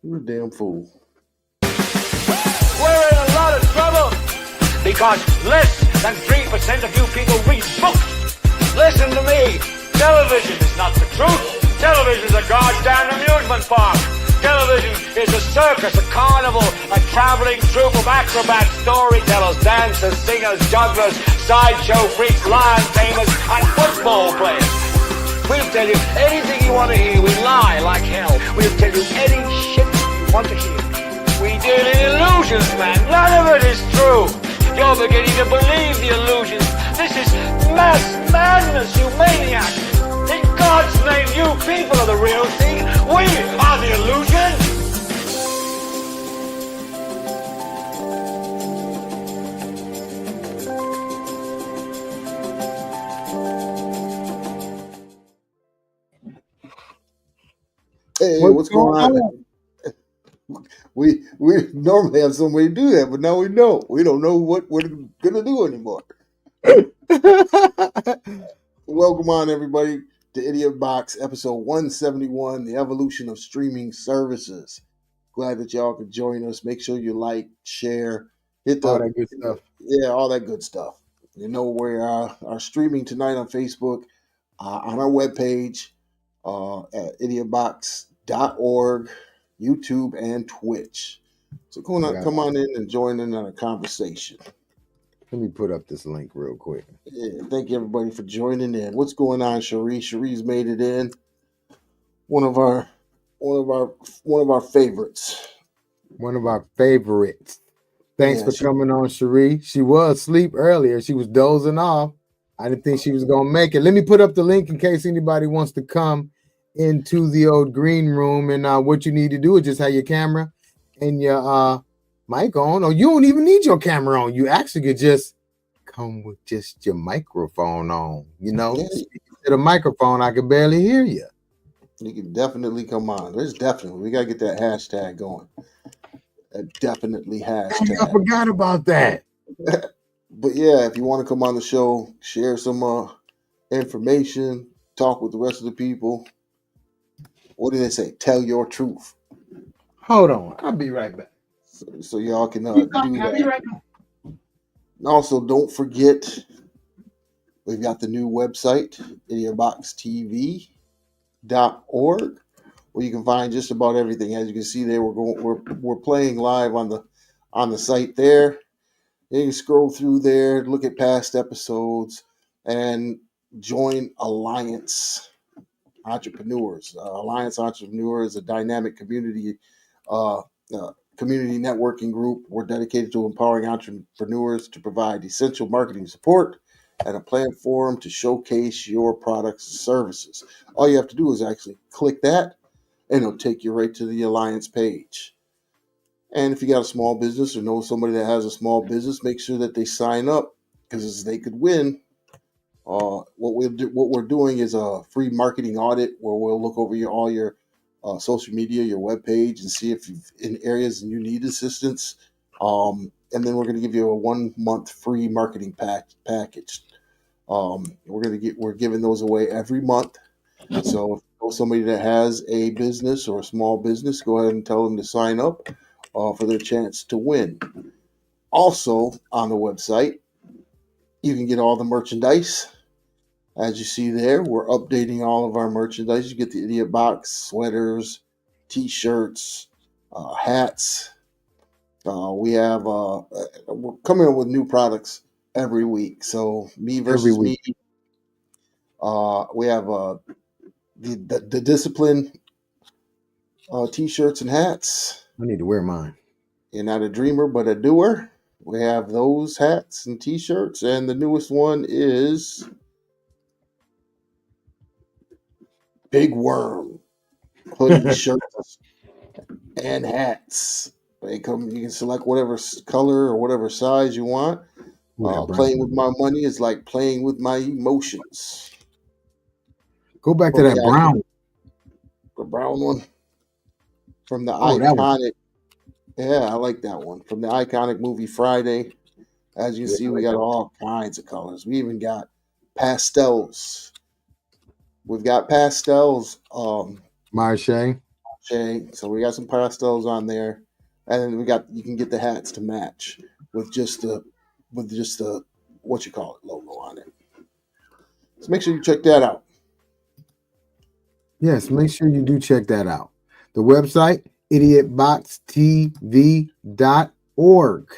You're a damn fool. We're in a lot of trouble because less than 3% of you people read books. Listen to me. Television is not the truth. Television is a goddamn amusement park. Television is a circus, a carnival, a traveling troupe of acrobats, storytellers, dancers, singers, jugglers, sideshow freaks, lion tamers, and football players. We'll tell you anything you want to hear. We lie like hell. We'll tell you any shit you want to hear. We deal in illusions, man. None of it is true. You're beginning to believe the illusions. This is mass madness, you maniac. In God's name, you people are the real thing. We are the illusion. Hey, what's going on? We normally have somebody do that, but now we don't. We don't know what we're gonna do anymore. Welcome on, everybody, to Idiotbox episode 171, the evolution of streaming services. Glad that y'all could join us. Make sure you like, share, hit all that good stuff. Yeah, all that good stuff. You know, we are streaming tonight on Facebook, on our webpage, at idiotbox.org, YouTube, and Twitch. So come on in and join in on a conversation. Let me put up this link real quick. Yeah, thank you everybody for joining in. What's going on, Cherie? Cherie's made it in. One of our favorites. One of our favorites. Thanks for coming on, Cherie. She was asleep earlier. She was dozing off. I didn't think she was gonna make it. Let me put up the link in case anybody wants to come into the old green room. And what you need to do is just have your camera and your mic on, or you don't even need your camera on. You actually could just come with just your microphone on. You know, instead of microphone, I could barely hear you. You can definitely come on. We gotta get that hashtag going. Definitely hashtag. I forgot about that. But yeah, if you want to come on the show, share some information, talk with the rest of the people. What do they say? Tell your truth. Hold on, I'll be right back. So y'all can do that. Right, and also, don't forget, we've got the new website, idiotboxtv.org, where you can find just about everything. As you can see there, we're playing live on the site there. You can scroll through there, look at past episodes, and join Alliance Entrepreneurs. Alliance Entrepreneurs is a dynamic community networking group. We're dedicated to empowering entrepreneurs to provide essential marketing support and a platform to showcase your products and services. All you have to do is actually click that, and it'll take you right to the Alliance page. And if you got a small business or know somebody that has a small business, make sure that they sign up, because they could win. What we're doing is a free marketing audit where we'll look over all your social media, your webpage, and see if you've in areas and you need assistance. And then we're going to give you a 1 month free marketing package. We're giving those away every month. So if you know somebody that has a business or a small business, go ahead and tell them to sign up for their chance to win. Also on the website, you can get all the merchandise. As you see there, we're updating all of our merchandise. You get the Idiot Box sweaters, t-shirts, hats. We're coming up with new products every week. So me versus me. We have the discipline t-shirts and hats. I need to wear mine. You're not a dreamer, but a doer. We have those hats and t-shirts, and the newest one is Big Worm hoodie, shirts, and hats. They come. You can select whatever color or whatever size you want. Playing with my money is like playing with my emotions. Go back to that brown. The brown one from the iconic. Yeah, I like that one from the iconic movie Friday. As you can see, we got all kinds of colors. We even got pastels. We've got pastels. Marche. So we got some pastels on there, and then you can get the hats to match with just the what you call it logo on it. So make sure you check that out. Yes, make sure you do check that out. The website, idiotboxtv.org.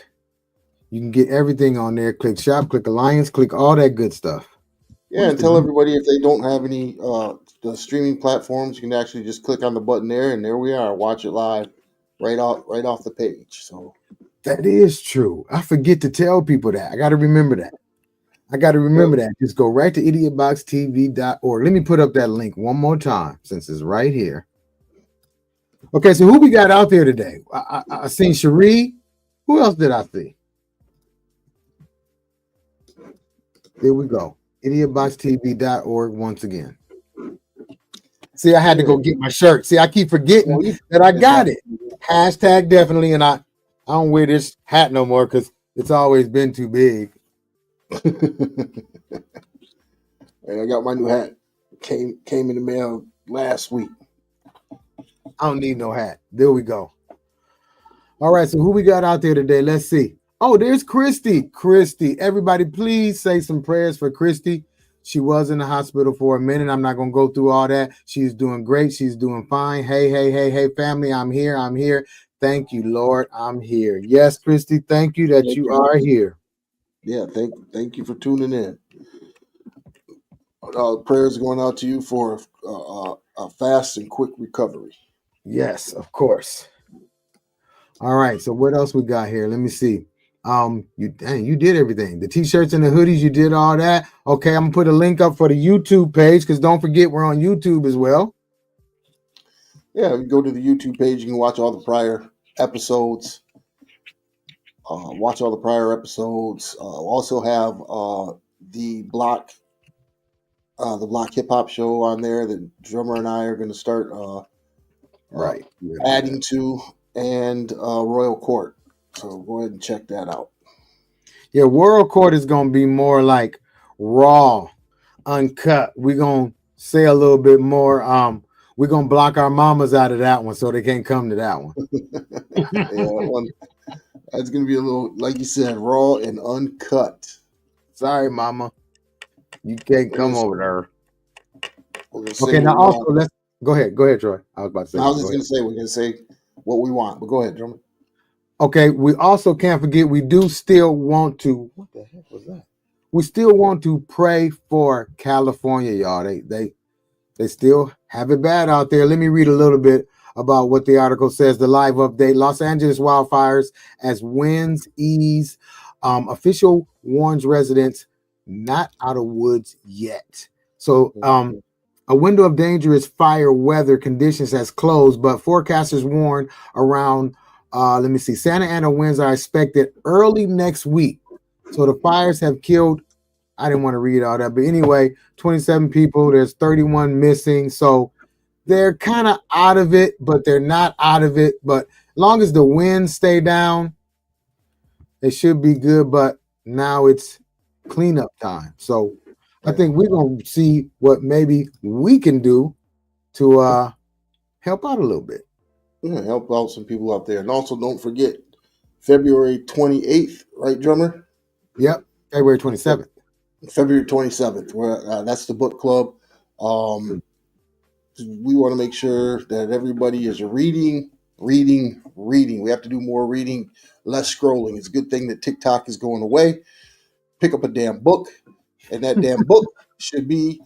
You can get everything on there. Click shop, click alliance, click all that good stuff. Yeah, and tell everybody if they don't have any the streaming platforms, you can actually just click on the button there, and there we are. Watch it live, right off the page. So that is true. I forget to tell people that. I got to remember that. Just go right to idiotboxtv.org. Let me put up that link one more time since it's right here. Okay, so who we got out there today? I seen Cherie. Who else did I see? There we go. Idiotboxtv.org once again. See, I had to go get my shirt. See, I keep forgetting that I got it. Hashtag definitely, and I don't wear this hat no more because it's always been too big. And I got my new hat. Came in the mail last week. I don't need no hat. There we go. All right, so who we got out there today? Let's see. Oh, there's Christy. Christy, everybody, please say some prayers for Christy. She was in the hospital for a minute. I'm not going to go through all that. She's doing great. She's doing fine. Hey, family, I'm here. Thank you, Lord. I'm here. Yes, Christy, thank you that you are here. Yeah, thank you for tuning in. Prayers going out to you for a fast and quick recovery. Yes, of course. All right, so what else we got here? Let me see. You did everything. The t-shirts and the hoodies, you did all that. Okay, I'm gonna put a link up for the YouTube page because don't forget we're on YouTube as well. Yeah, you go to the YouTube page, you can watch all the prior episodes. Also have the block hip hop show on there. The drummer and I are going to start adding to, and Royal Court. So go ahead and check that out. Yeah, Royal Court is going to be more like raw, uncut. We're going to say a little bit more. We're going to block our mamas out of that one so they can't come to that one. That's going to be a little, like you said, raw and uncut. Sorry, mama. You can't come over there. Okay, now also let's go ahead, Troy. I was about to say. I was just going to say we're going to say what we want, but go ahead, drummer. Okay, we also can't forget we do still want to. What the heck was that? We still want to pray for California, y'all. They still have it bad out there. Let me read a little bit about what the article says. The live update: Los Angeles wildfires as winds ease. Official warns residents not out of woods yet. So a window of dangerous fire weather conditions has closed, but forecasters warn around Santa Ana winds are expected early next week. So the fires have killed, I didn't want to read all that, but anyway, 27 people, there's 31 missing. So they're kind of out of it, but they're not out of it. But as long as the winds stay down, they should be good. But now it's cleanup time. So I think we're going to see what maybe we can do to help out a little bit. Yeah, help out some people out there. And also don't forget, February 28th, right, drummer? Yep, February 27th. February 27th. Where that's the book club. We want to make sure that everybody is reading. We have to do more reading, less scrolling. It's a good thing that TikTok is going away. Pick up a damn book, and that damn book should be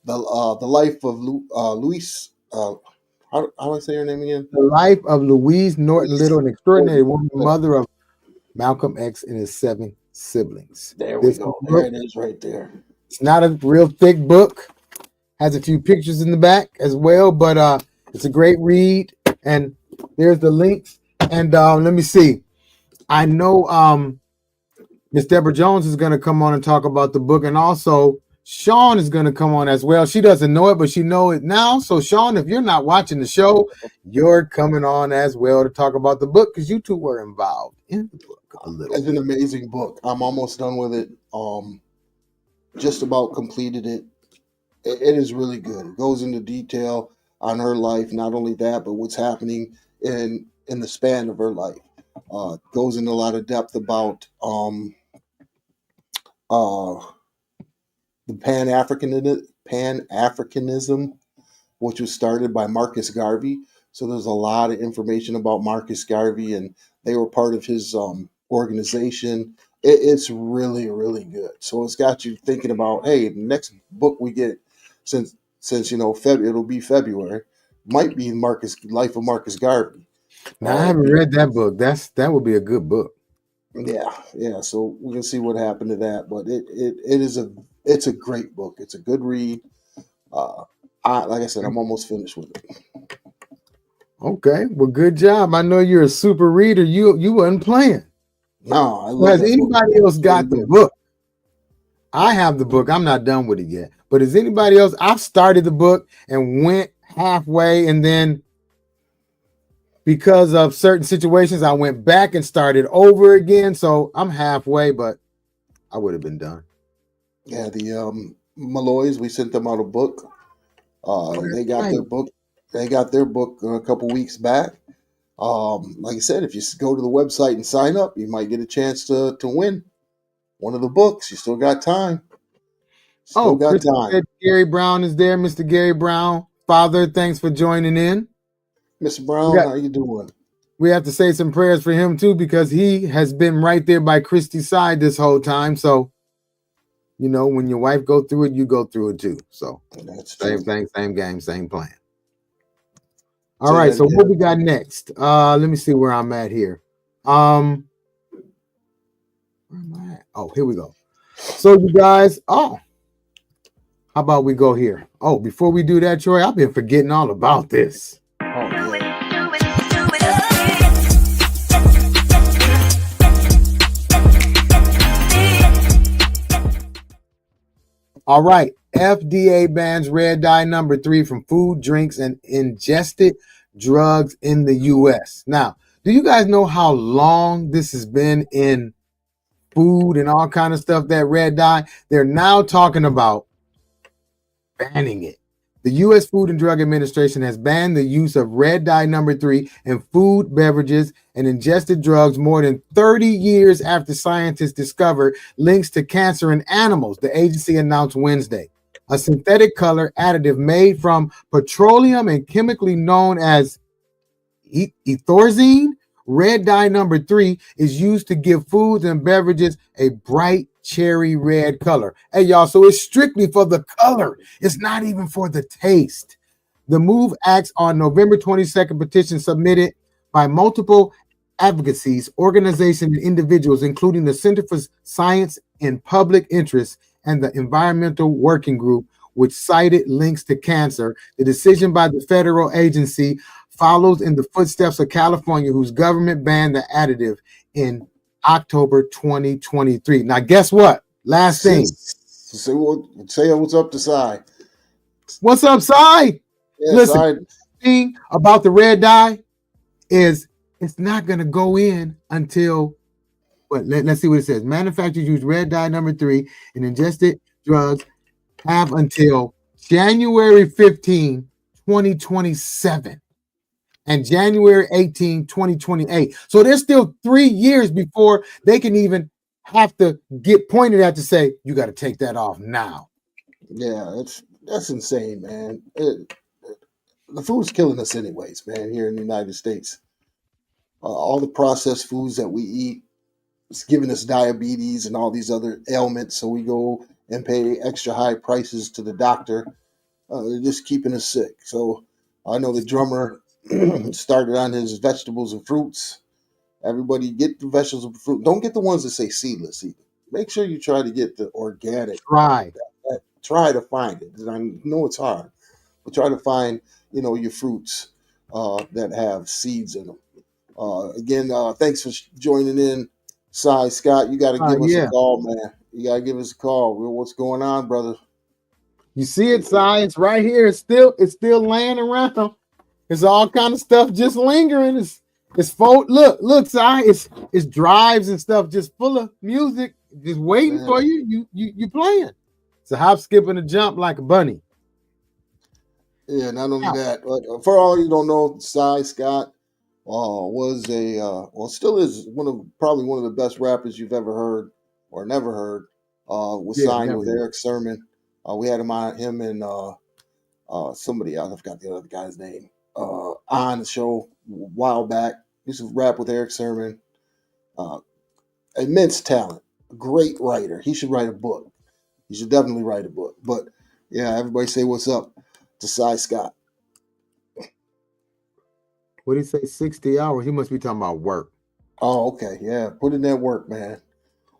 the life of Louise. How do I say her name again? The Life of Louise Norton Little, an extraordinary woman, mother of Malcolm X and his 7 siblings. There we go. There it is right there. It's not a real thick book. Has a few pictures in the back as well, but it's a great read. And there's the links. And let me see. I know Miss Deborah Jones is going to come on and talk about the book, and also Sean is going to come on as well. She doesn't know it, but she knows it now. So, Sean, if you're not watching the show, you're coming on as well to talk about the book because you two were involved in the book a little. It's an amazing book. I'm almost done with it. Just about completed it. It is really good. It goes into detail. on her life. Not only that, but what's happening in the span of her life. Goes into a lot of depth about uh, the Pan Africanism, which was started by Marcus Garvey. So there's a lot of information about Marcus Garvey, and they were part of his organization. It's really, really good. So it's got you thinking about, hey, the next book we get, since it'll be February, might be Life of Marcus Garvey. Now I haven't read that book. That would be a good book. Yeah. So we can see what happened to that, but it's a great book. It's a good read. Like I said, I'm almost finished with it. Okay, well, good job. I know you're a super reader. You wasn't playing. No, I love Has anybody else got the book? I have the book. I'm not done with it yet. But is anybody else? I've started the book and went halfway, and then because of certain situations, I went back and started over again. So I'm halfway, but I would have been done. Yeah, the Malloys, we sent them out a book. They got their book. They got their book a couple weeks back. Like I said, if you go to the website and sign up, you might get a chance to win one of the books. You still got time. Still got time. Gary Brown is there, Mr. Gary Brown. Father, thanks for joining in. Mr. Brown, how you doing? We have to say some prayers for him too, because he has been right there by Christy's side this whole time. So, when your wife go through it, you go through it too. So that's same true. thing, same game, same plan. All right, so what we got next? Let me see where I'm at here. Where am I at? Oh, here we go. So you guys, how about we go here? Oh, before we do that, Troy, I've been forgetting all about this. All right. FDA bans red dye number 3 from food, drinks, and ingested drugs in the U.S. Now, do you guys know how long this has been in food and all kind of stuff, that red dye? They're now talking about banning it. The U.S. Food and Drug Administration has banned the use of red dye number 3 in food, beverages, and ingested drugs more than 30 years after scientists discovered links to cancer in animals, the agency announced Wednesday. A synthetic color additive made from petroleum and chemically known as ethorzine, red dye number 3 is used to give foods and beverages a bright cherry red color. Hey, y'all, so it's strictly for the color. It's not even for the taste. The move acts on November 22nd petition submitted by multiple advocacies, organizations, and individuals, including the Center for Science in Public Interest and the Environmental Working Group, which cited links to cancer. The decision by the federal agency follows in the footsteps of California, whose government banned the additive in October 2023. Now, guess what? Last thing. Say what's up to Cy. What's up, Cy? Yeah, listen, the thing about the red dye is it's not going to go in until, let's see what it says. Manufacturers use red dye number 3 in ingested drugs have until January 15, 2027 and January 18, 2028. So there's still 3 years before they can even have to get pointed at to say, you got to take that off now. Yeah, that's insane, man. The food's killing us anyways, man, here in the United States. All the processed foods that we eat, it's giving us diabetes and all these other ailments, so we go and pay extra high prices to the doctor. They're just keeping us sick. So I know the drummer started on his vegetables and fruits. Everybody get the vegetables and fruit. Don't get the ones that say seedless either. Make sure you try to get the organic. Try to find it. I know it's hard, but try to find, your fruits that have seeds in them. Again, thanks for joining in, Cy. Scott, you got to give us a call, man. You got to give us a call. What's going on, brother? You see it, Cy? It's right here. It's still laying around. It's all kind of stuff just lingering. It's look, Cy. It's drives and stuff just full of music, just waiting for you. You playing. It's a hop, skip, and a jump like a bunny. Yeah, not only Now, that, but for all you don't know, Cy Scott was still is probably one of the best rappers you've ever heard or never heard. Was yeah, signed never. with Eric Sermon. We had him and somebody else. I forgot the other guy's name. On the show a while back. Used to rap with Eric Sermon. Uh, Immense talent. Great writer. He should write a book. He should definitely write a book. But yeah, everybody say what's up to Cy Scott. What did he say? 60 hours. He must be talking about work. Oh, okay. Yeah. Put in that work, man.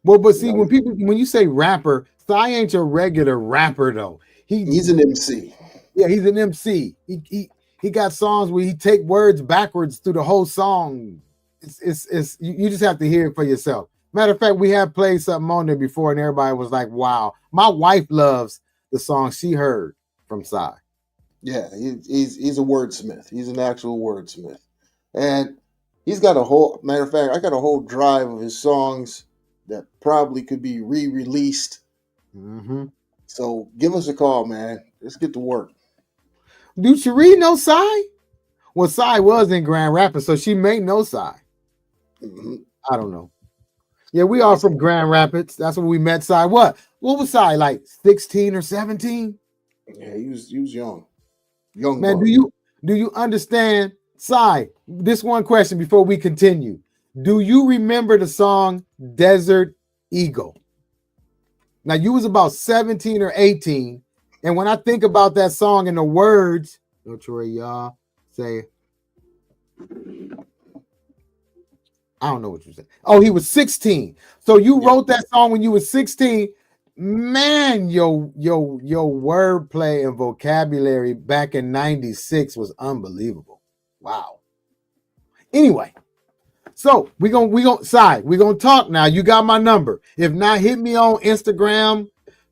Well, but You see, know, when you say rapper, Cy ain't your regular rapper though. he's an MC. Yeah, he's an MC. He got songs where he take words backwards through the whole song. It's you just have to hear it for yourself. Matter of fact, we have played something on there before, and everybody was like, "Wow!" My wife loves the song she heard from Cy. Yeah, he's a wordsmith. He's an actual wordsmith, and he's got a whole. Matter of fact, I got a whole drive of his songs that probably could be re-released. Mm-hmm. So give us a call, man. Let's get to work. Do Cherie know Cy? Well, Cy was in Grand Rapids, so she may know Cy. Mm-hmm. I don't know. Yeah, we are from Grand Rapids. That's when we met Cy. What was Cy, like 16 or 17? Yeah, he was young. Young Man, buck. do you understand? Cy, this one question before we continue. Do you remember the song Desert Eagle? Now you was about 17 or 18. And when I think about that song and the words, no Troy, y'all say, I don't know what you said. Oh, he was 16. So you wrote that song when you were 16. Man, your wordplay and vocabulary back in 96 was unbelievable. Wow. Anyway, so we're gonna talk now. You got my number. If not, hit me on Instagram,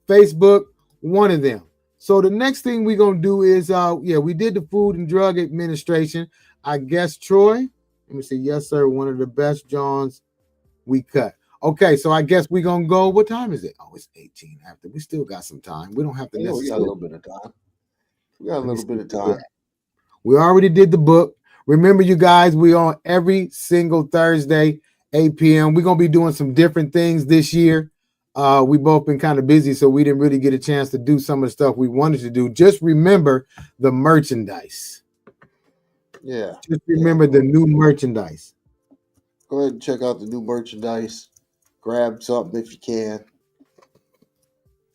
Facebook, one of them. So the next thing we're gonna do is we did the Food and Drug Administration. I guess Troy. Let me see. Yes, sir. One of the best Johns we cut. Okay, so I guess we're gonna go. What time is it? Oh, it's 18 after. We still got some time. We don't have to necessarily. We got a little bit of time. We got a little bit of time. We already did the book. Remember, you guys, we on every single Thursday, 8 p.m. We're gonna be doing some different things this year. We both been kind of busy, so we didn't really get a chance to do some of the stuff we wanted to do. Just remember the merchandise. Yeah. Just remember the new merchandise. Go ahead and check out the new merchandise. Grab something if you can.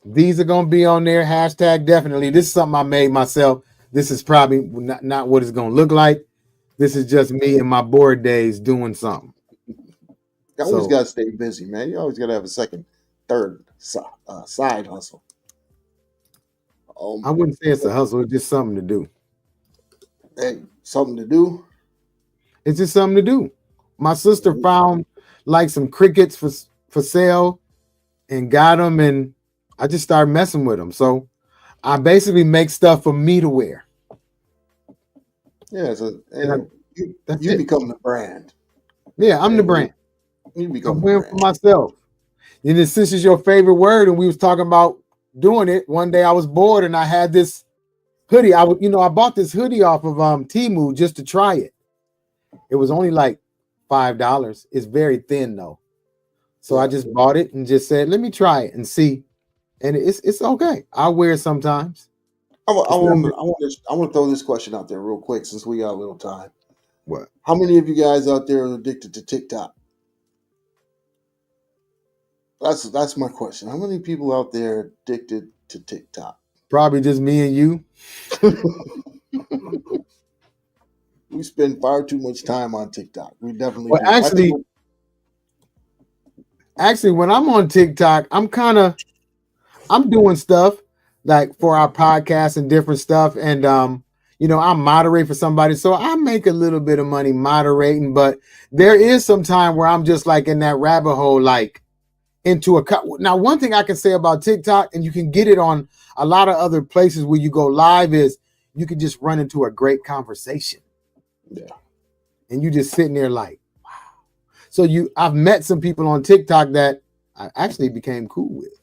These are going to be on there. Hashtag definitely. This is something I made myself. This is probably not what it's going to look like. This is just me in my bored days doing something. You always got to stay busy, man. You always got to have a second, third side hustle. I wouldn't say it's a hustle. It's just something to do. Hey, something to do? It's just something to do. My sister found like some crickets for sale and got them, and I just started messing with them. So I basically make stuff for me to wear. Yeah, so you become the brand. Yeah, I'm the brand. You become I'm wearing for myself. And then, since it's your favorite word, and we was talking about doing it, one day I was bored and I had this hoodie. I bought this hoodie off of Temu just to try it. It was only like $5. It's very thin though. So I just bought it and just said, let me try it and see. And it's okay. I'll wear it sometimes. I want to throw this question out there real quick since we got a little time. What? How many of you guys out there are addicted to TikTok? That's my question. How many people out there are addicted to TikTok? Probably just me and you. We spend far too much time on TikTok. We definitely do. Actually, when I'm on TikTok, I'm doing stuff like for our podcast and different stuff. And, I moderate for somebody. So I make a little bit of money moderating, but there is some time where I'm just like in that rabbit hole, like into now, one thing I can say about TikTok, and you can get it on a lot of other places where you go live, is you can just run into a great conversation. Yeah. And you just sitting there like, wow. So I've met some people on TikTok that I actually became cool with.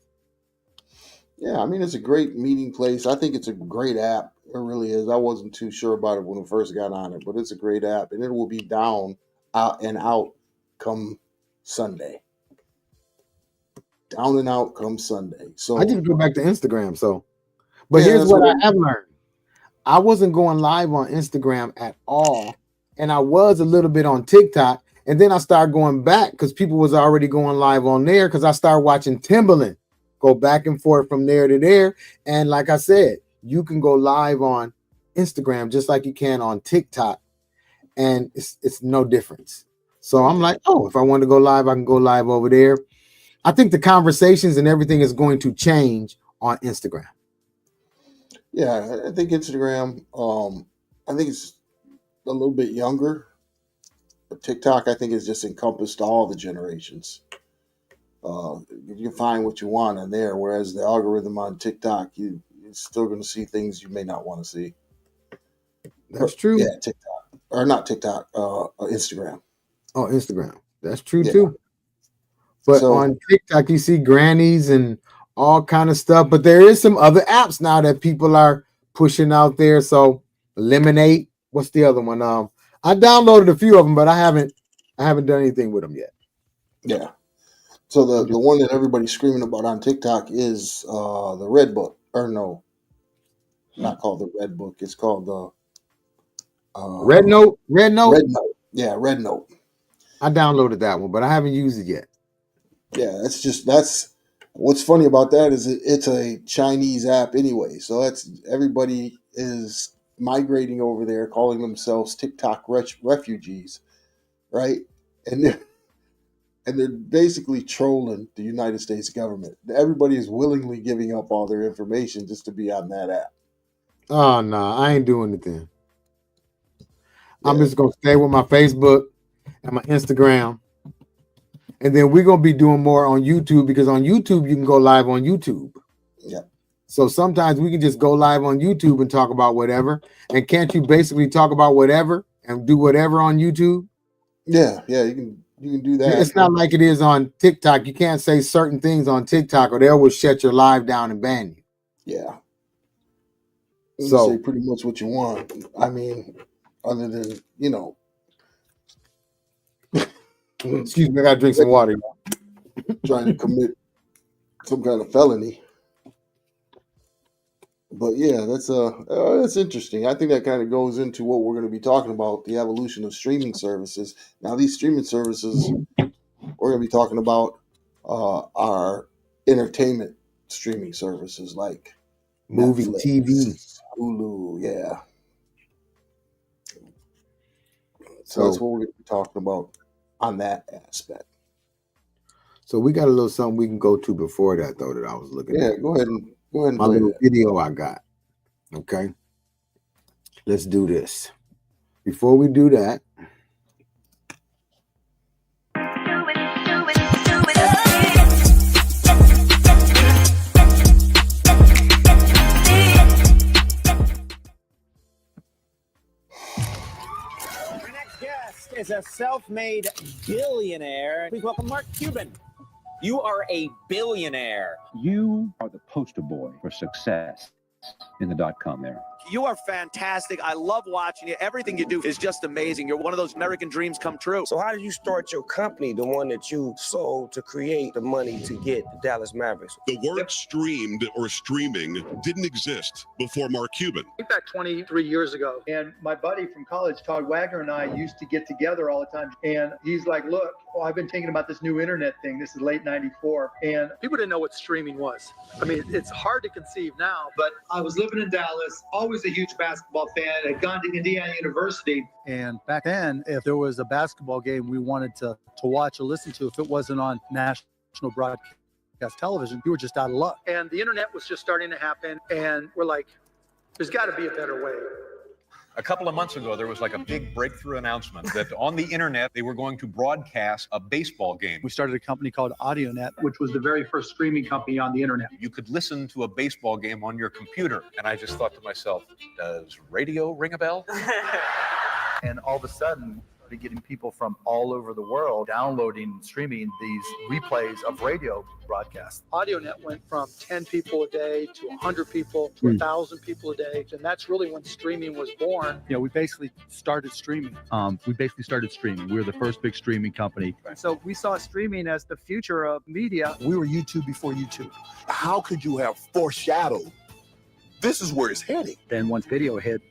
Yeah, I mean, it's a great meeting place. I think it's a great app. It really is. I wasn't too sure about it when we first got on it, but it's a great app, and it will be down, out, and out come Sunday. Down and out come Sunday. So I just go back to Instagram. So, but yeah, here's that's what what. I have learned. I wasn't going live on Instagram at all. And I was a little bit on TikTok. And then I started going back because people was already going live on there because I started watching Timbaland go back and forth from there to there. And like I said, you can go live on Instagram just like you can on TikTok. And it's no difference. So I'm like, oh, if I want to go live, I can go live over there. I think the conversations and everything is going to change on Instagram. Yeah, I think Instagram. I think it's a little bit younger. But TikTok, I think, has just encompassed all the generations. You can find what you want on there, whereas the algorithm on TikTok, you're still going to see things you may not want to see. That's true. Yeah, TikTok or not TikTok, Instagram. Oh, Instagram. That's true too. But So, on TikTok, you see grannies and all kind of stuff. But there is some other apps now that people are pushing out there. So Lemonade. What's the other one? I downloaded a few of them, but I haven't done anything with them yet. Yeah. So the one that everybody's screaming about on TikTok is the Red Book. Or no, not called the Red Book. It's called the Red Note. Red Note. Yeah, Red Note. I downloaded that one, but I haven't used it yet. Yeah, that's what's funny about that is it's a Chinese app anyway. So that's everybody is migrating over there, calling themselves TikTok refugees, right? And they're basically trolling the United States government. Everybody is willingly giving up all their information just to be on that app. Oh no, I ain't doing it then. Yeah. I'm just gonna stay with my Facebook and my Instagram. And then we're gonna be doing more on YouTube because on YouTube you can go live on YouTube. Yeah. So sometimes we can just go live on YouTube and talk about whatever. And can't you basically talk about whatever and do whatever on YouTube? Yeah, you can do that. It's not like it is on TikTok. You can't say certain things on TikTok or they will shut your live down and ban you. Yeah. You So can say pretty much what you want. I mean, other than, excuse me, I gotta drink some water. trying to commit some kind of felony. But yeah, that's interesting. I think that kind of goes into what we're going to be talking about, the evolution of streaming services. Now, these streaming services, we're going to be talking about our entertainment streaming services like movie, Netflix, TV, Hulu, yeah. So that's what we're going to be talking about on that aspect. So we got a little something we can go to before that, though, that I was looking at. Yeah, go ahead and my play little that video I got. Okay. Let's do this. Before we do that, Our next guest is a self-made billionaire. Please welcome Mark Cuban. You are a billionaire. You are the poster boy for success in the .com era. You are fantastic. I love watching you. Everything you do is just amazing. You're one of those American dreams come true. So how did you start your company, the one that you sold to create the money to get the Dallas Mavericks? The word streamed or streaming didn't exist before Mark Cuban. Back 23 years ago. And my buddy from college, Todd Wagner, and I used to get together all the time. And he's like, look, I've been thinking about this new internet thing. This is late 94. And people didn't know what streaming was. I mean, it's hard to conceive now, but I was living in Dallas, always a huge basketball fan. I'd gone to Indiana University. And back then, if there was a basketball game we wanted to watch or listen to, if it wasn't on national broadcast television, you were just out of luck. And the internet was just starting to happen. And we're like, there's got to be a better way. A couple of months ago, there was like a big breakthrough announcement that on the internet, they were going to broadcast a baseball game. We started a company called AudioNet, which was the very first streaming company on the internet. You could listen to a baseball game on your computer. And I just thought to myself, does radio ring a bell? And all of a sudden, started getting people from all over the world downloading and streaming these replays of radio broadcasts. AudioNet went from 10 people a day to 100 people to 1,000 people a day. And that's really when streaming was born. You know, we basically started streaming. We were the first big streaming company. So we saw streaming as the future of media. We were YouTube before YouTube. How could you have foreshadowed? This is where it's heading. Then once video hit,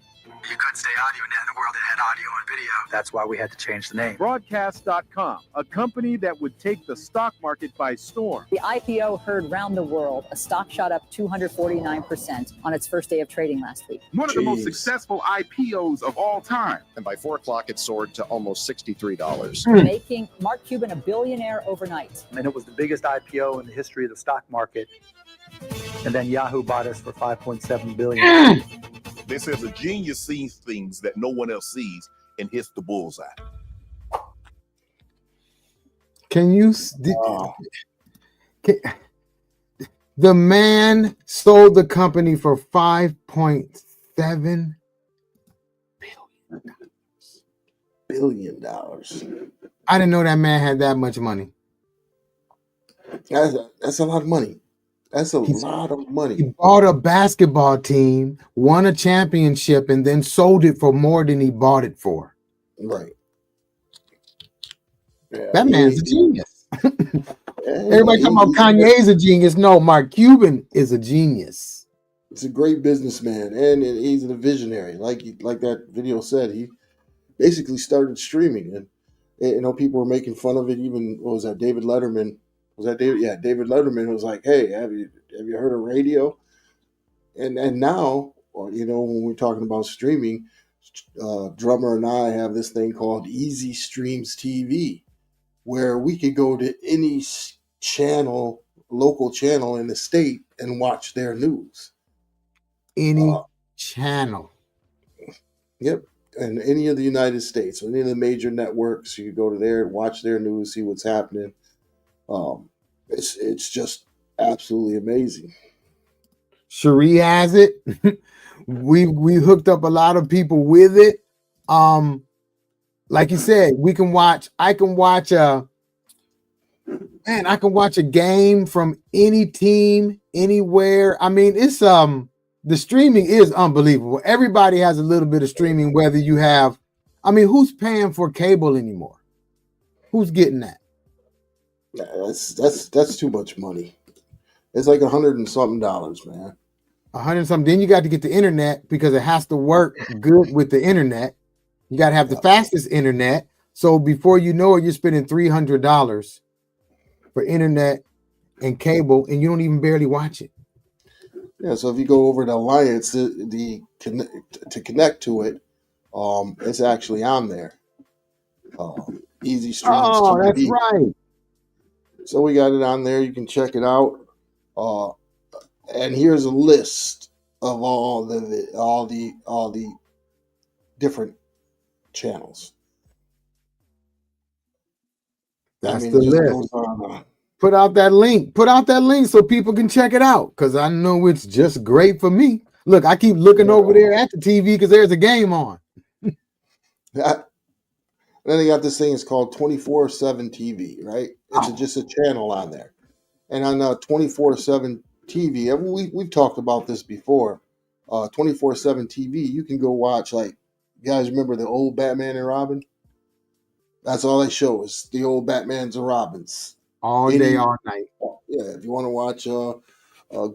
you couldn't stay AudioNet in a world that had audio and video. That's why we had to change the name. Broadcast.com, a company that would take the stock market by storm. The IPO heard round the world. A stock shot up 249% on its first day of trading last week. One of the most successful IPOs of all time. And by 4 o'clock, it soared to almost $63. Making Mark Cuban a billionaire overnight. And it was the biggest IPO in the history of the stock market. And then Yahoo bought us for $5.7 billion. They say the genius sees things that no one else sees and hits the bullseye. Can you? The man sold the company for $5.7 billion. I didn't know that man had that much money. That's a lot of money. That's a lot of money. He bought a basketball team, won a championship, and then sold it for more than he bought it for. Right. Yeah, that man's a genius. Everybody talking about Kanye's a genius. No, Mark Cuban is a genius. He's a great businessman, and he's a visionary. Like that video said, he basically started streaming, and you know, people were making fun of it. Even what was that, David Letterman? Was that David? Yeah, David Letterman was like, "Hey, have you heard of radio?" And now, you know, when we're talking about streaming, Drummer and I have this thing called Easy Streams TV, where we could go to any channel, local channel in the state, and watch their news. Any channel. Yep, and any of the United States, any of the major networks, you could go to there, watch their news, see what's happening. It's just absolutely amazing. Cherie has it. we hooked up a lot of people with it. Like you said, I can watch a game from any team anywhere. I mean, it's the streaming is unbelievable. Everybody has a little bit of streaming, whether you have, I mean, who's paying for cable anymore? Who's getting that? That's too much money. It's like $100 and something, man. $100 and something. Then you got to get the internet because it has to work good with the internet. You got to have the fastest internet. So before you know it, you're spending $300 for internet and cable, and you don't even barely watch it. Yeah. So if you go over to Alliance, to connect to it, it's actually on there. Easy Streams. Oh, TV. that's right. So we got it on there. You can check it out. And here's a list of all the different channels. That's the list. Put out that link. Put out that link so people can check it out. Because I know it's just great for me. Look, I keep looking over there at the TV because there's a game on. Then they got this thing. It's called 24/7 TV, right? It's just a channel on there, and on 24/7 TV, we've talked about this before. 24/7 TV, you can go watch. Like, you guys remember the old Batman and Robin? That's all they show is the old Batmans and Robins all day, all night. Yeah, if you want to watch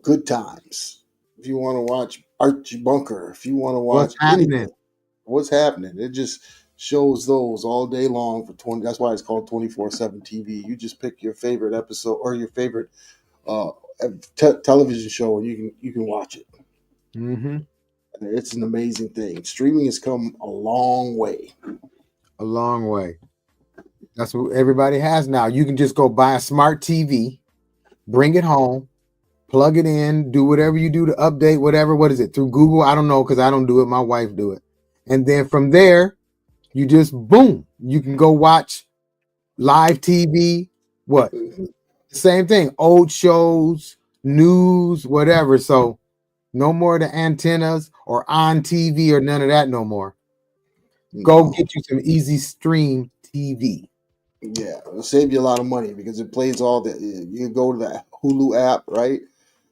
Good Times, if you want to watch Archie Bunker, if you want to watch what's happening, it just shows those all day long for 20. That's why it's called 24/7 TV. You just pick your favorite episode or your favorite television show, and you can watch it. Mm-hmm. It's an amazing thing. Streaming has come a long way. A long way. That's what everybody has now. You can just go buy a smart TV, bring it home, plug it in, do whatever you do to update whatever. What is it? Through Google? I don't know because I don't do it. My wife do it. And then from there, you just boom. You can go watch live TV. What? Same thing. Old shows, news, whatever. So no more the antennas or on TV or none of that no more. Go get you some Easy Stream TV. Yeah, it'll save you a lot of money because it plays all the. You can go to the Hulu app, right?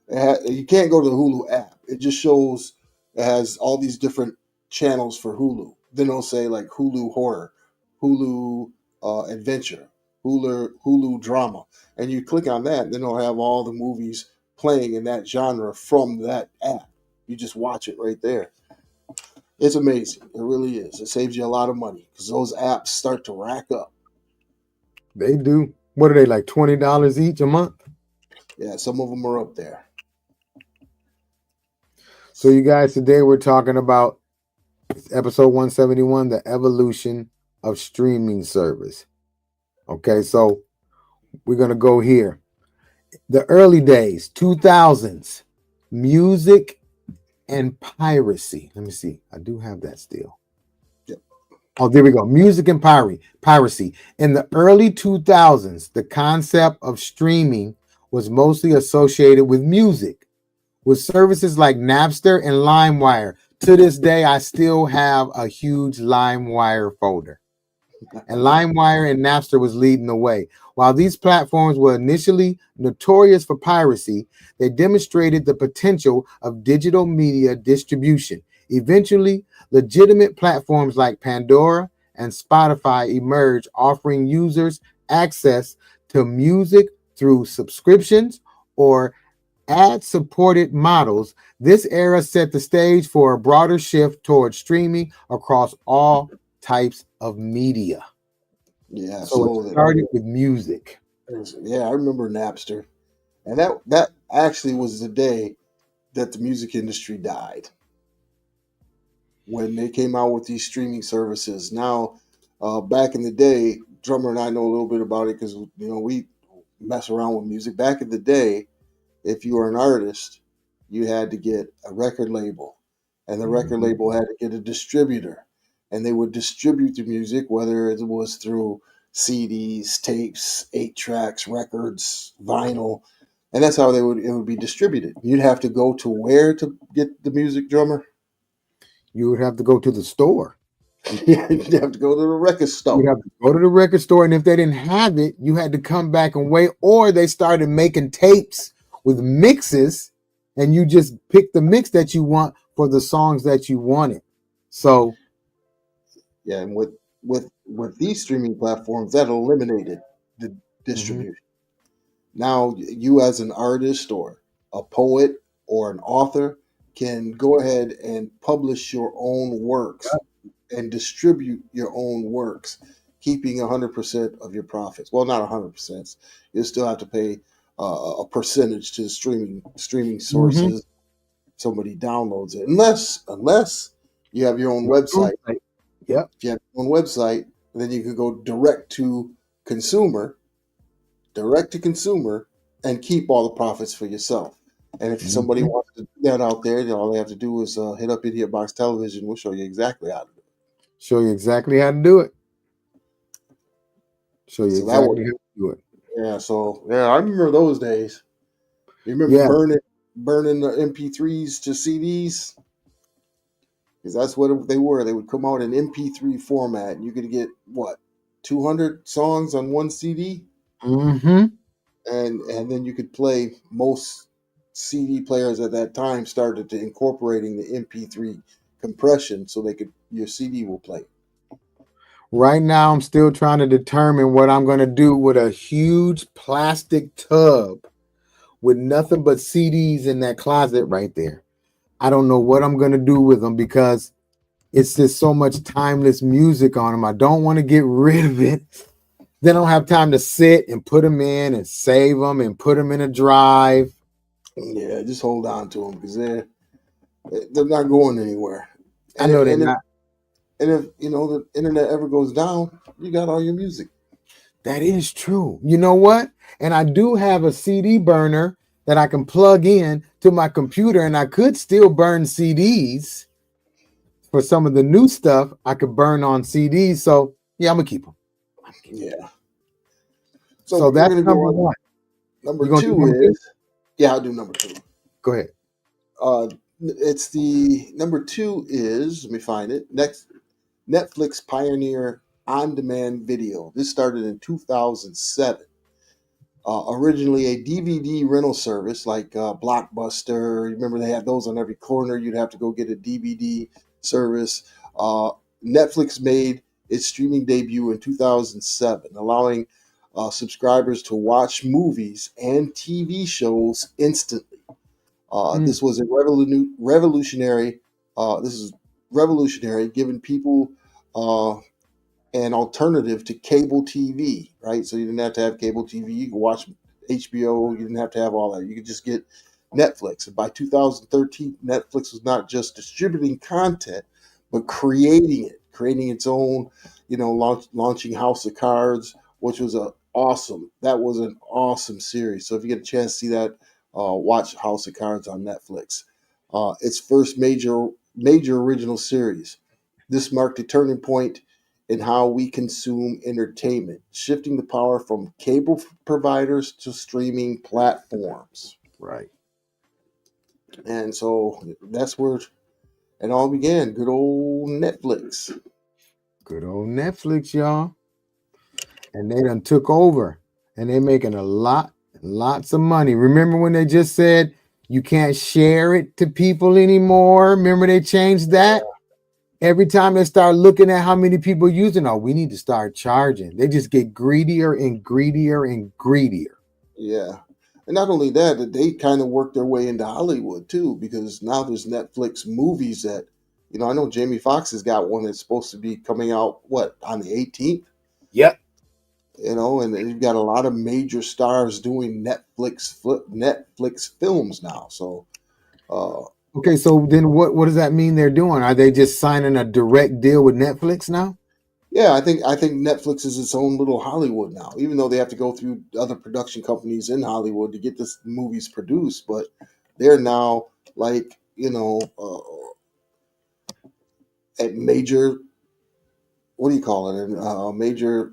You can't go to the Hulu app. It just shows it has all these different channels for Hulu. Then it'll say like Hulu horror, Hulu adventure, Hulu drama, and you click on that. Then it'll have all the movies playing in that genre from that app. You just watch it right there. It's amazing. It really is. It saves you a lot of money because those apps start to rack up. They do. What are they, like $20 each a month? Yeah, some of them are up there. So you guys, today we're talking about episode 171, the evolution of streaming service. Okay, so we're going to go here. The early days, 2000s, music and piracy. Let me see. I do have that still. Yep. Oh, there we go. Music and piracy. In the early 2000s, the concept of streaming was mostly associated with music, with services like Napster and LimeWire. To this day, I still have a huge LimeWire folder. And LimeWire and Napster was leading the way. While these platforms were initially notorious for piracy, they demonstrated the potential of digital media distribution. Eventually, legitimate platforms like Pandora and Spotify emerged, offering users access to music through subscriptions or ad-supported models. This era set the stage for a broader shift towards streaming across all types of media. Yeah, so it started with music. Yeah, I remember Napster, and that actually was the day that the music industry died, when they came out with these streaming services. Now, back in the day, Drummer and I know a little bit about it because we mess around with music. Back in the day, if you were an artist, you had to get a record label, and the record label had to get a distributor, and they would distribute the music, whether it was through CDs, tapes, 8-tracks, records, vinyl, and that's how it would be distributed. You'd have to go to where to get the music, Drummer? You would have to go to the store. You'd have to go to the record store. You'd have to go to the record store, and if they didn't have it, you had to come back and wait, or they started making tapes with mixes, and you just pick the mix that you want for the songs that you wanted. So, yeah, and with these streaming platforms, that eliminated the distribution. Now, you as an artist or a poet or an author can go ahead and publish your own works and distribute your own works, keeping 100% of your profits. Well, not 100%. You still have to pay a percentage to the streaming sources. Somebody downloads it, unless you have your own website. Yep. If you have your own website, then you can go direct to consumer, and keep all the profits for yourself. And if somebody wants to do that out there, all they have to do is hit up Idiotbox Television. We'll show you exactly how to do it. Show you exactly how to do it. Show you exactly how to do it. Yeah, so I remember those days. You remember burning the MP3s to CDs? Because that's what they were. They would come out in MP3 format, and you could get 200 songs on one CD. Mm-hmm. And then you could play. Most CD players at that time started to incorporating the MP3 compression, so your CD will play. Right now, I'm still trying to determine what I'm going to do with a huge plastic tub with nothing but CDs in that closet right there. I don't know what I'm going to do with them because it's just so much timeless music on them. I don't want to get rid of it. Then I don't have time to sit and put them in and save them and put them in a drive. Yeah, just hold on to them because they're not going anywhere. I know they're not. And if the internet ever goes down, you got all your music. That is true. You know what? And I do have a CD burner that I can plug in to my computer, and I could still burn CDs for some of the new stuff. I could burn on CDs. So yeah, I'm gonna keep them. Yeah. So that's number one. Number two is I'll do number two. Go ahead. It's the number two is, let me find it. Next Netflix pioneer on-demand video. This started in 2007. Originally a DVD rental service like Blockbuster. Remember they had those on every corner. You'd have to go get a DVD service. Netflix made its streaming debut in 2007, allowing subscribers to watch movies and TV shows instantly. This was a revolutionary. This is revolutionary, giving people an alternative to cable TV, right? So you didn't have to have cable TV. You could watch HBO. You didn't have to have all that. You could just get Netflix. And by 2013, Netflix was not just distributing content, but creating its own, launching House of Cards, which was that was an awesome series. So if you get a chance to see that, watch House of Cards on Netflix. Its first major original series. This marked a turning point in how we consume entertainment, shifting the power from cable providers to streaming platforms. Right. And so that's where it all began. Good old Netflix. Good old Netflix, y'all. And they done took over. And they're making lots of money. Remember when they just said you can't share it to people anymore? Remember they changed that? Every time they start looking at how many people using, we need to start charging. They just get greedier and greedier and greedier. Yeah. And not only that, they kind of work their way into Hollywood too, because now there's Netflix movies that, I know Jamie Foxx has got one that's supposed to be coming out, on the 18th? Yep. And you've got a lot of major stars doing Netflix films now. So, okay, so then what does that mean they're doing? Are they just signing a direct deal with Netflix now? Yeah, I think Netflix is its own little Hollywood now, even though they have to go through other production companies in Hollywood to get this movies produced, but they're now like, at major, what do you call it? Major,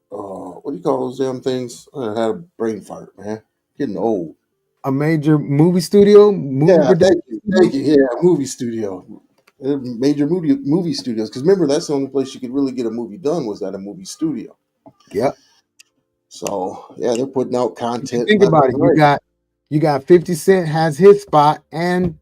what do you call those damn things? I had a brain fart, man. Getting old. A major movie studio? Thank you. Yeah, movie studio. Major movie studios. Because remember, that's the only place you could really get a movie done was at a movie studio. Yep. So yeah, they're putting out content. Think about it. You got 50 Cent has his spot and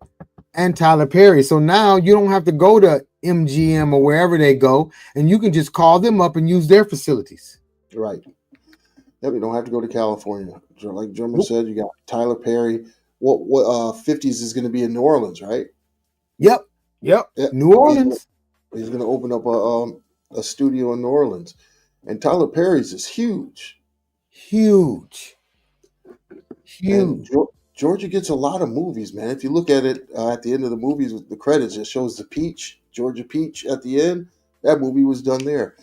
Tyler Perry. So now you don't have to go to MGM or wherever they go, and you can just call them up and use their facilities. Right. Yeah, we don't have to go to California. Like German said, you got Tyler Perry. What 50s is going to be in New Orleans, right? Yep. New Orleans. He's going to open up a studio in New Orleans, and Tyler Perry's is huge. And Georgia gets a lot of movies, man. If you look at it at the end of the movies with the credits, it shows the peach, Georgia peach at the end. That movie was done there.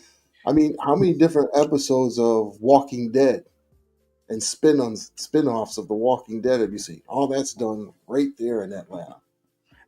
I mean, how many different episodes of Walking Dead and spin-offs of The Walking Dead have you seen? All that's done right there in Atlanta.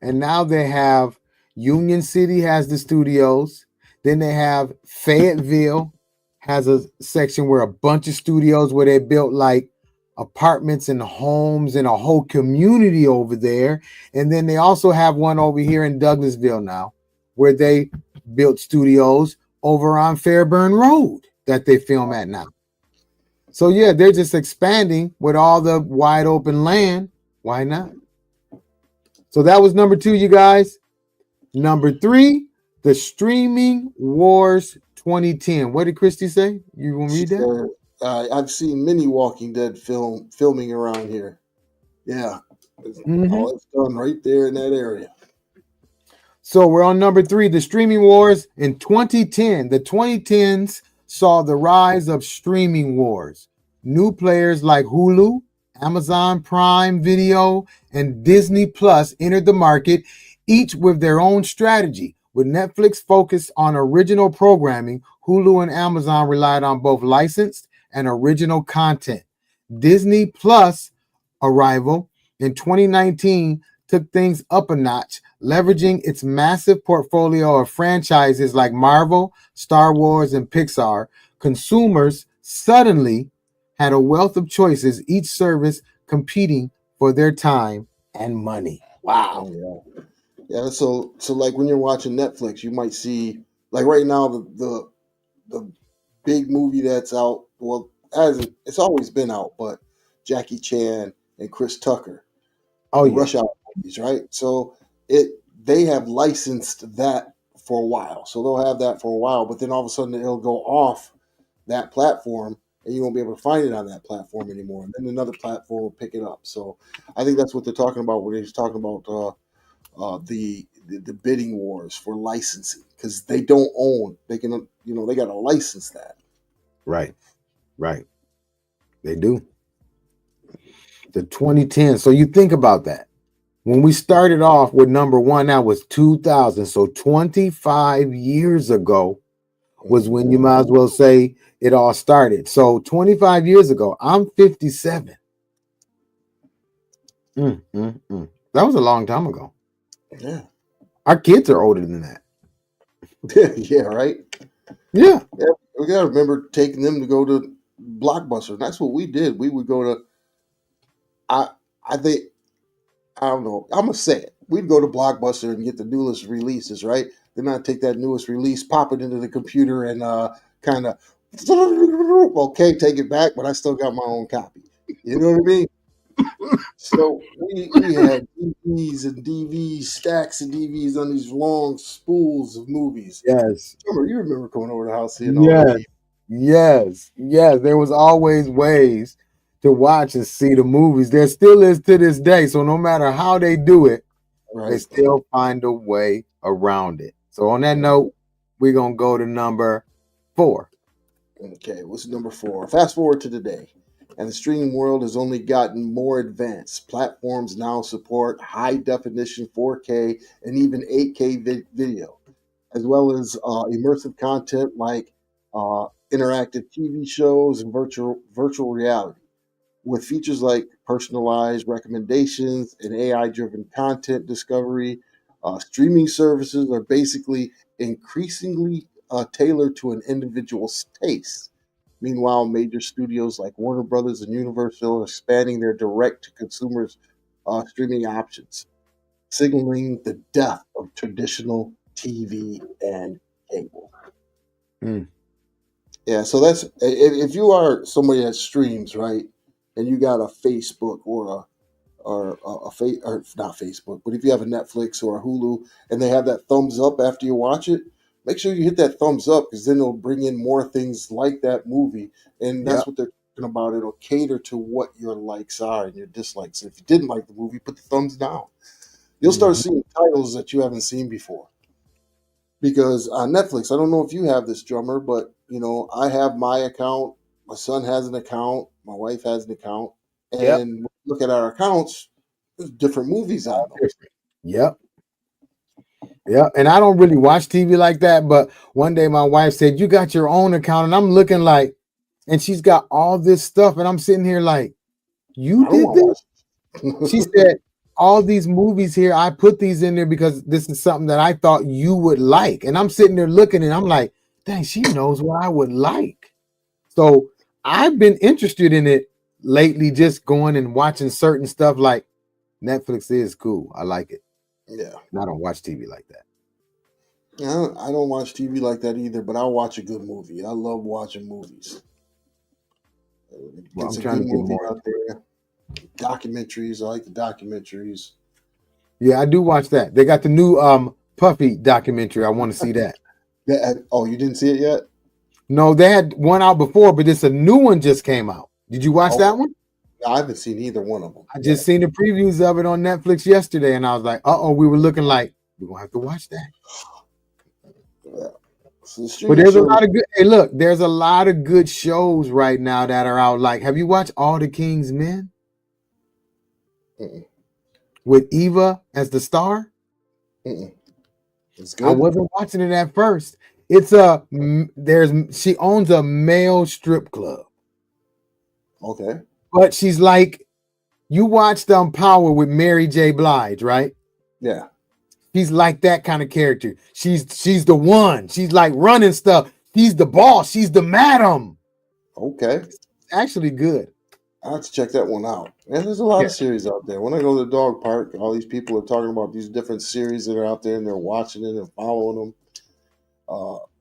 And now they have Union City has the studios. Then they have Fayetteville has a section where a bunch of studios where they built like apartments and homes and a whole community over there. And then they also have one over here in Douglasville now where they built studios over on Fairburn Road that they film at now. So yeah, they're just expanding with all the wide open land. Why not? So that was number 2, you guys. Number 3, the Streaming Wars 2010. What did Christy say? You want to read that? I've seen many Walking Dead filming around here. Yeah. All it's done right there in that area. So we're on number 3, the Streaming Wars in 2010. The 2010s saw the rise of streaming wars. New players like Hulu, Amazon Prime Video, and Disney Plus entered the market, each with their own strategy. With Netflix focused on original programming, Hulu and Amazon relied on both licensed and original content. Disney Plus arrival in 2019 took things up a notch, leveraging its massive portfolio of franchises like Marvel, Star Wars, and Pixar. Consumers suddenly had a wealth of choices, each service competing for their time and money. Wow. Yeah. So like when you're watching Netflix, you might see like right now, the big movie that's out, well, it's always been out, but Jackie Chan and Chris Tucker, Oh the yeah. Rush Hour movies, right? So they have licensed that for a while, so they'll have that for a while, but then all of a sudden it'll go off that platform, and you won't be able to find it on that platform anymore. And then another platform will pick it up. So I think that's what they're talking about when they're talking about the bidding wars for licensing, because they don't own. They can, they got to license that. Right. They do. The 2010. So you think about that. When we started off with number one, that was 2000. So 25 years ago was when you might as well say it all started. So 25 years ago, I'm 57. That was a long time ago. Yeah. Our kids are older than that. Yeah, right? Yeah. We got to remember taking them to go to Blockbuster. And that's what we did. We would go to, I think, I don't know, I'm going to say it. We'd go to Blockbuster and get the newest releases, right? Then I'd take that newest release, pop it into the computer, and kind of, okay, take it back, but I still got my own copy. You know what I mean? So we had DVDs and DVDs, stacks of DVDs on these long spools of movies. Yes. You remember coming over to the house seeing all the Yes. There was always ways to watch and see the movies. There still is to this day. So no matter how they do it, right. They still find a way around it. So on that note, we're going to go to number 4. Okay, what's number 4? Fast forward to today, and the streaming world has only gotten more advanced. Platforms now support high definition 4K and even 8K video, as well as immersive content like interactive TV shows and virtual reality, with features like personalized recommendations and AI-driven content discovery. Streaming services are basically increasingly tailored to an individual's taste. Meanwhile, major studios like Warner Brothers and Universal are expanding their direct-to-consumers streaming options, signaling the death of traditional TV and cable. Yeah, so that's if you are somebody that streams, right, and you got a Facebook or not Facebook, but if you have a Netflix or a Hulu and they have that thumbs up after you watch it, make sure you hit that thumbs up, because then it'll bring in more things like that movie, and that's what they're talking about. It'll cater to what your likes are and your dislikes. If you didn't like the movie, put the thumbs down. You'll start seeing titles that you haven't seen before. Because on Netflix, I don't know if you have this, Drummer, but I have my account. My son has an account. My wife has an account, and look at our accounts. There's different movies on those. Yep. And I don't really watch TV like that, but one day my wife said, "You got your own account," and I'm looking like, and she's got all this stuff, and I'm sitting here like, "You did this?" She said, "All these movies here, I put these in there because this is something that I thought you would like." And I'm sitting there looking, and I'm like, "Dang, she knows what I would like." So I've been interested in it lately, just going and watching certain stuff. Like Netflix is cool. I like it. Yeah. And I don't watch TV like that. Yeah, I don't watch TV like that either, but I'll watch a good movie. I love watching movies. Well, It's I'm a trying good to get movie more. out there. Documentaries. I like the documentaries. Yeah, I do watch that. They got the new Puffy documentary. I want to see that. Oh, you didn't see it yet? No, they had one out before, but it's a new one just came out. Did you watch that one? I haven't seen either one of them. I just seen the previews of it on Netflix yesterday, and I was like, we were looking like we're gonna have to watch that. Yeah. So But there's a lot of good. Hey, look, there's a lot of good shows right now that are out. Like, have you watched All the King's Men? With Eva as the star? It's good. I wasn't watching it at first. It's she owns a male strip club. Okay. But she's like, you watched Power with Mary J. Blige, right? Yeah. She's like that kind of character. She's the one. She's like running stuff. She's the boss. She's the madam. Okay. It's actually good. I have to check that one out. And there's a lot of series out there. When I go to the dog park, all these people are talking about these different series that are out there, and they're watching it and following them.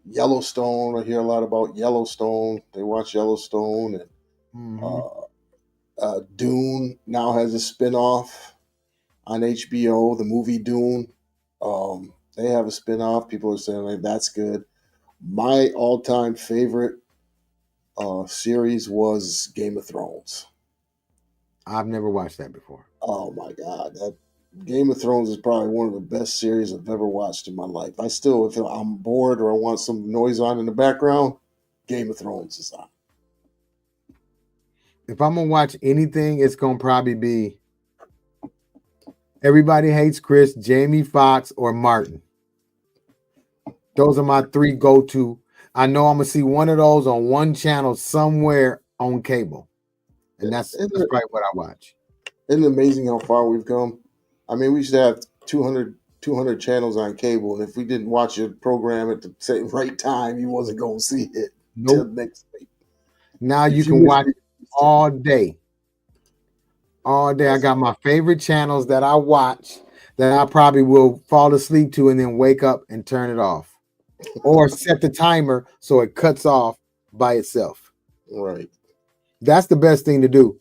Yellowstone. I hear a lot about Yellowstone. They watch Yellowstone, and Dune now has a spinoff on HBO. The movie Dune. They have a spinoff. People are saying like that's good. My all-time favorite series was Game of Thrones. I've never watched that before. Oh my God, that Game of Thrones is probably one of the best series I've ever watched in my life. I still, if I'm bored or I want some noise on in the background, Game of Thrones is on. If I'm gonna watch anything, it's gonna probably be Everybody Hates Chris, Jamie Foxx, or Martin. Those are my three go-to. I know I'm gonna see one of those on one channel somewhere on cable, and that's probably what I watch. Isn't it amazing how far we've come? I mean, we used to have 200 channels on cable, and if we didn't watch a program at the right time, you wasn't going to see it till next week. Now you can watch it all day. All day. I got my favorite channels that I watch that I probably will fall asleep to and then wake up and turn it off. Or set the timer so it cuts off by itself. Right. That's the best thing to do.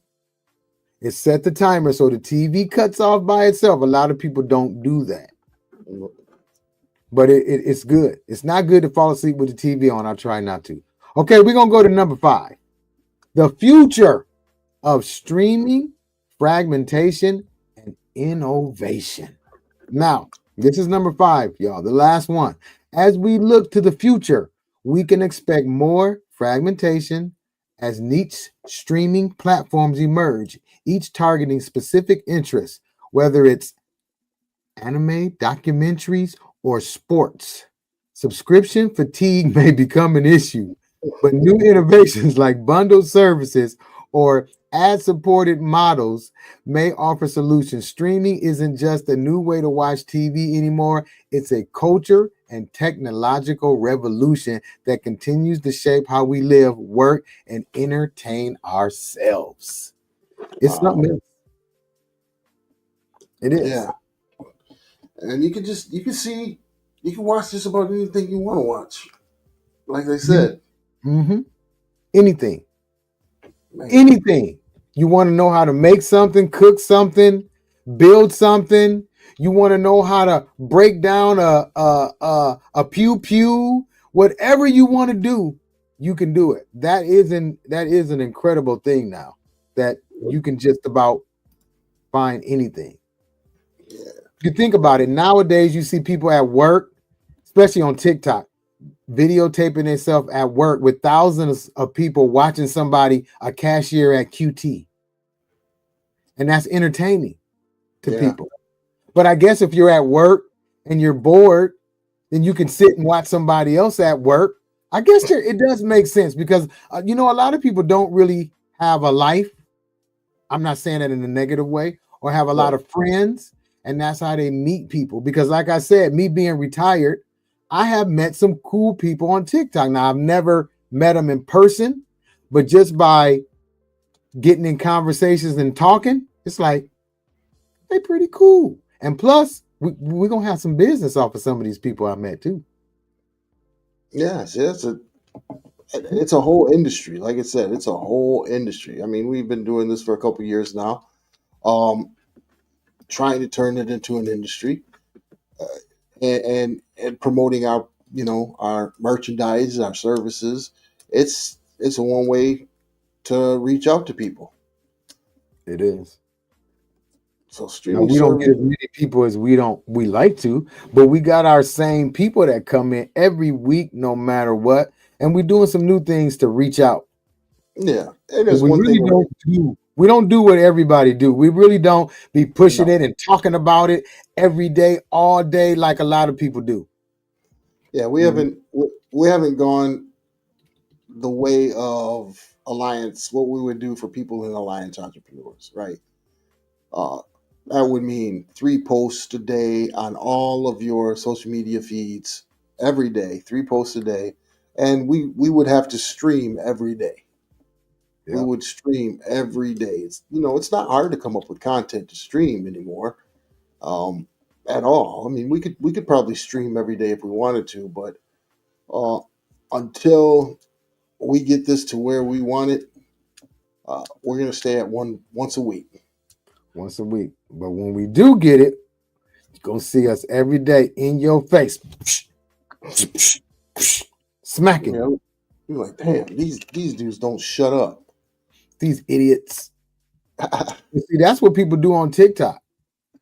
Is set the timer so the TV cuts off by itself. A lot of people don't do that. But it's good. It's not good to fall asleep with the TV on. I try not to. Okay, we're going to go to number 5. The future of streaming, fragmentation, and innovation. Now, this is number 5, y'all. The last one. As we look to the future, we can expect more fragmentation as niche streaming platforms emerge, each targeting specific interests, whether it's anime, documentaries, or sports. Subscription fatigue may become an issue, but new innovations like bundled services or ad-supported models may offer solutions. Streaming isn't just a new way to watch TV anymore. It's a culture and technological revolution that continues to shape how we live, work, and entertain ourselves. It's something else. It is. Yeah. And you can watch just about anything you want to watch. Like I said. Anything. Man. Anything. You want to know how to make something, cook something, build something. You want to know how to break down a pew. Whatever you want to do, you can do it. That is an incredible thing now that you can just about find anything. Yeah. If you think about it, nowadays you see people at work, especially on TikTok, videotaping themselves at work with thousands of people watching somebody, a cashier at QT. And that's entertaining to people. But I guess if you're at work and you're bored, then you can sit and watch somebody else at work. I guess it does make sense because, a lot of people don't really have a life. I'm not saying that in a negative way, or have a lot of friends. And that's how they meet people. Because like I said, me being retired, I have met some cool people on TikTok. Now, I've never met them in person, but just by getting in conversations and talking, it's like, they're pretty cool. And plus, we're going to have some business off of some of these people I met too. Yes, it's a whole industry. Like I said, it's a whole industry. I mean, we've been doing this for a couple of years now, trying to turn it into an industry, and promoting our merchandise, our services. It's a one way to reach out to people. It is. So streaming we don't get as many people as we like to, but we got our same people that come in every week, no matter what, and we're doing some new things to reach out. Yeah, and we don't do what everybody do. We really don't be pushing it and talking about it every day, all day, like a lot of people do. Yeah, we haven't gone the way of Alliance, what we would do for people in Alliance entrepreneurs, right? That would mean 3 posts a day on all of your social media feeds every day, 3 posts a day. And we would have to stream every day. Yep. We would stream every day. It's not hard to come up with content to stream anymore, at all. I mean, we could probably stream every day if we wanted to, but Until we get this to where we want it, we're gonna stay at once a week. Once a week. But when we do get it, you're gonna see us every day in your face. Smacking. You know, you're like, damn, these dudes don't shut up. These idiots. You see, that's what people do on TikTok.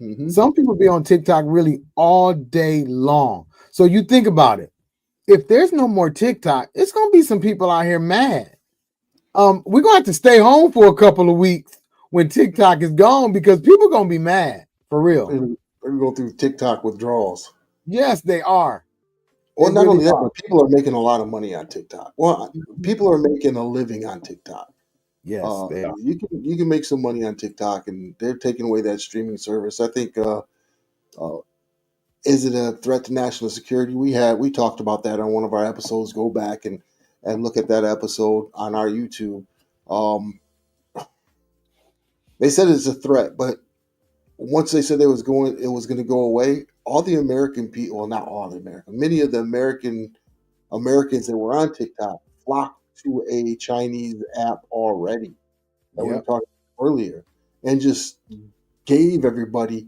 Mm-hmm. Some people be on TikTok really all day long. So you think about it. If there's no more TikTok, it's gonna be some people out here mad. We're gonna have to stay home for a couple of weeks when TikTok is gone because people are gonna be mad for real. They're going through TikTok withdrawals. Yes, they are. Well, not only that, but people are making a lot of money on TikTok. Well, people are making a living on TikTok. Yes, they are. You can make some money on TikTok, and they're taking away that streaming service. I think is it a threat to national security? We talked about that on one of our episodes. Go back and look at that episode on our YouTube. They said it's a threat, but once they said it was going to go away, all the American people, well, not all the American, many of the Americans that were on TikTok flocked to a Chinese app already that we were talking about earlier, and just gave everybody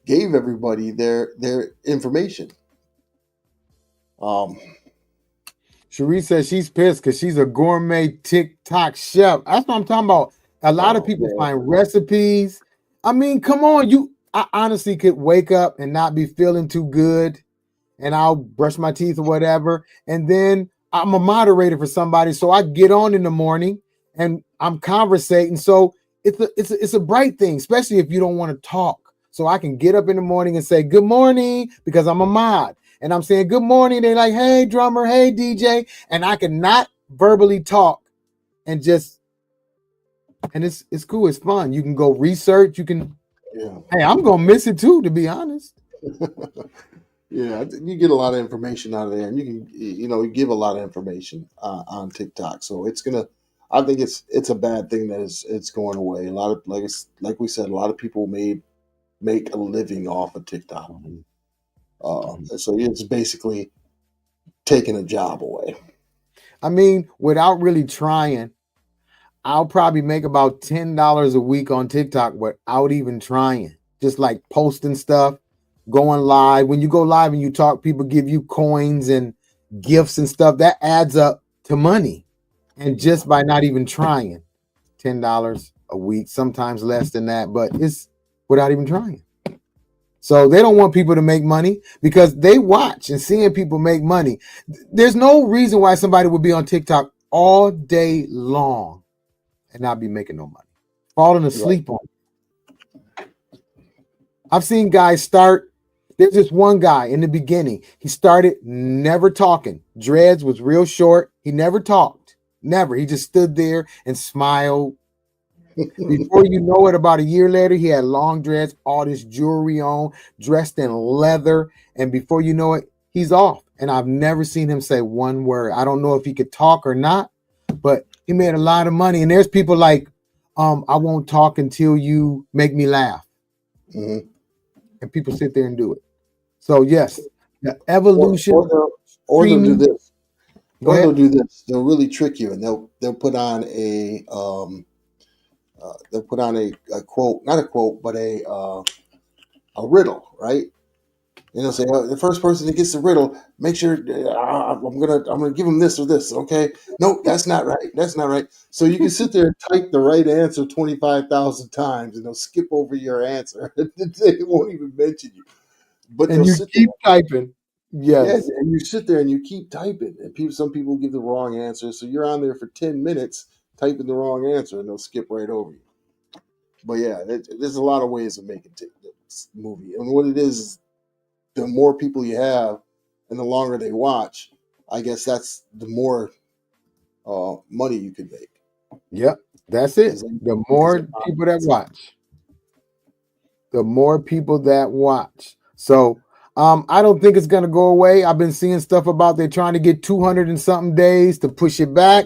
their information. Cherie says she's pissed because she's a gourmet TikTok chef. That's what I'm talking about. A lot of people find recipes. I mean, come on, I honestly could wake up and not be feeling too good, and I'll brush my teeth or whatever, and then I'm a moderator for somebody, so I get on in the morning and I'm conversating. So it's a bright thing, especially if you don't want to talk. So I can get up in the morning and say good morning because I'm a mod, and I'm saying good morning. They're like, hey drummer, hey DJ, and I can not verbally talk and just, and it's cool. It's fun. You can go research. You can. Yeah. Hey, I'm gonna miss it too, to be honest. Yeah, you get a lot of information out of there, and you can, you give a lot of information on TikTok. So I think it's a bad thing that it's going away. A lot of like we said, a lot of people make a living off of TikTok. So it's basically taking a job away. I mean, without really trying, I'll probably make about $10 a week on TikTok without even trying. Just like posting stuff, going live. When you go live and you talk, people give you coins and gifts and stuff. That adds up to money. And just by not even trying, $10 a week, sometimes less than that, but it's without even trying. So they don't want people to make money because they watch and seeing people make money. There's no reason why somebody would be on TikTok all day long and not be making no money, falling asleep on it. I've seen guys start. There's this one guy in the beginning. He started never talking. Dreads was real short. He never talked. Never. He just stood there and smiled. Before you know it, about a year later, he had long dreads, all this jewelry on, dressed in leather. And before you know it, he's off. And I've never seen him say one word. I don't know if he could talk or not, but he made a lot of money. And there's people like, I won't talk until you make me laugh. Mm-hmm. And people sit there and do it. So yes, the evolution. Or they'll do this. They'll do this. They'll really trick you, and they'll put on a quote, not a quote, but a riddle, right? And they'll say, the first person that gets the riddle, make sure I'm gonna give them this or this. Okay, no, that's not right. That's not right. So you can sit there and type the right answer 25,000 times, and they'll skip over your answer. They won't even mention you. But and you keep typing. Yes. Yeah, and you sit there and you keep typing, and some people give the wrong answer, so you're on there for 10 minutes typing the wrong answer, and they'll skip right over you. But yeah, there's a lot of ways of making this movie, and what it is, the more people you have, and the longer they watch, I guess that's the more money you can make. Yep, that's it. The more people that watch, the more people that watch. So I don't think it's going to go away. I've been seeing stuff about they're trying to get 200 and something days to push it back.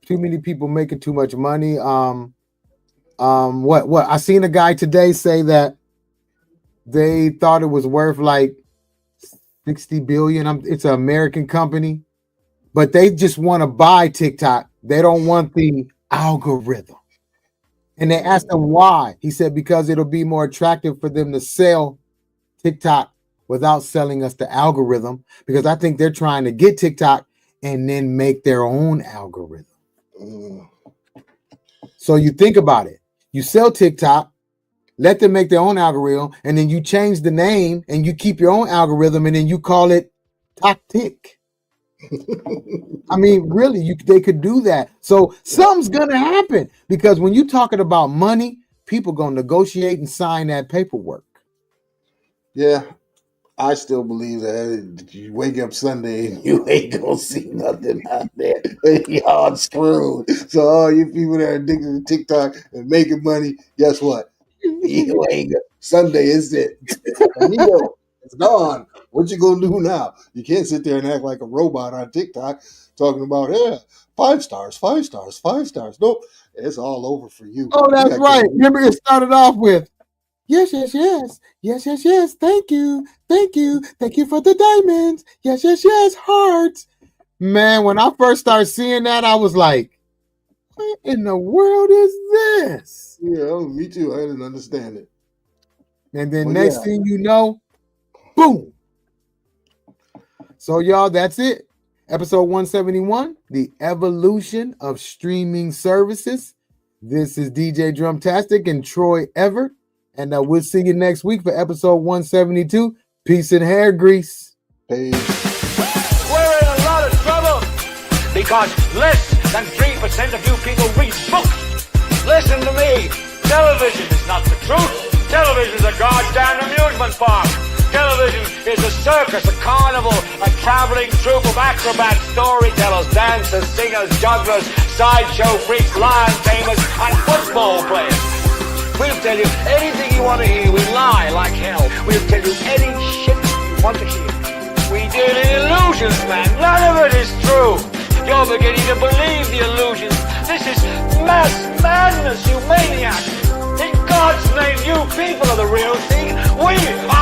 Too many people making too much money. What I seen a guy today say that they thought it was worth like $60 billion. It's an American company, but they just want to buy TikTok. They don't want the algorithm. And they asked him why. He said, because it'll be more attractive for them to sell TikTok without selling us the algorithm, because I think they're trying to get TikTok and then make their own algorithm. So you think about it. You sell TikTok, let them make their own algorithm, and then you change the name and you keep your own algorithm and then you call it Toktik. I mean, really, they could do that. So something's going to happen, because when you're talking about money, people going to negotiate and sign that paperwork. Yeah, I still believe that you wake up Sunday and you ain't going to see nothing out there. Y'all screwed. So all you people that are addicted to TikTok and making money, guess what? You ain't Sunday is it. Amigo, it's gone. What you gonna do now? You can't sit there and act like a robot on TikTok talking about 5 stars, 5 stars, 5 stars. Nope, it's all over for you. Oh, that's right. Remember, it started off with yes, yes, yes, yes, yes, yes. Thank you for the diamonds. Yes, yes, yes, hearts. Man, when I first started seeing that, I was like, what in the world is this? Yeah, me too. I didn't understand it. And then next thing you know, boom. So y'all, that's it. Episode 171, the evolution of streaming services. This is DJ Drumtastic and Troy Everett. And we'll see you next week for episode 172. Peace and hair grease. Peace. We're in a lot of trouble because less than 3% of you people read books. Listen to me. Television is not the truth. Television is a goddamn amusement park. Television is a circus, a carnival, a traveling troupe of acrobats, storytellers, dancers, singers, jugglers, sideshow freaks, lion tamers, and football players. We'll tell you anything you want to hear. We lie like hell. We'll tell you any shit you want to hear. We deal in illusions, man. None of it is true. You're beginning to believe the illusions. This is mass madness, you maniacs. In God's name, you people are the real thing. We are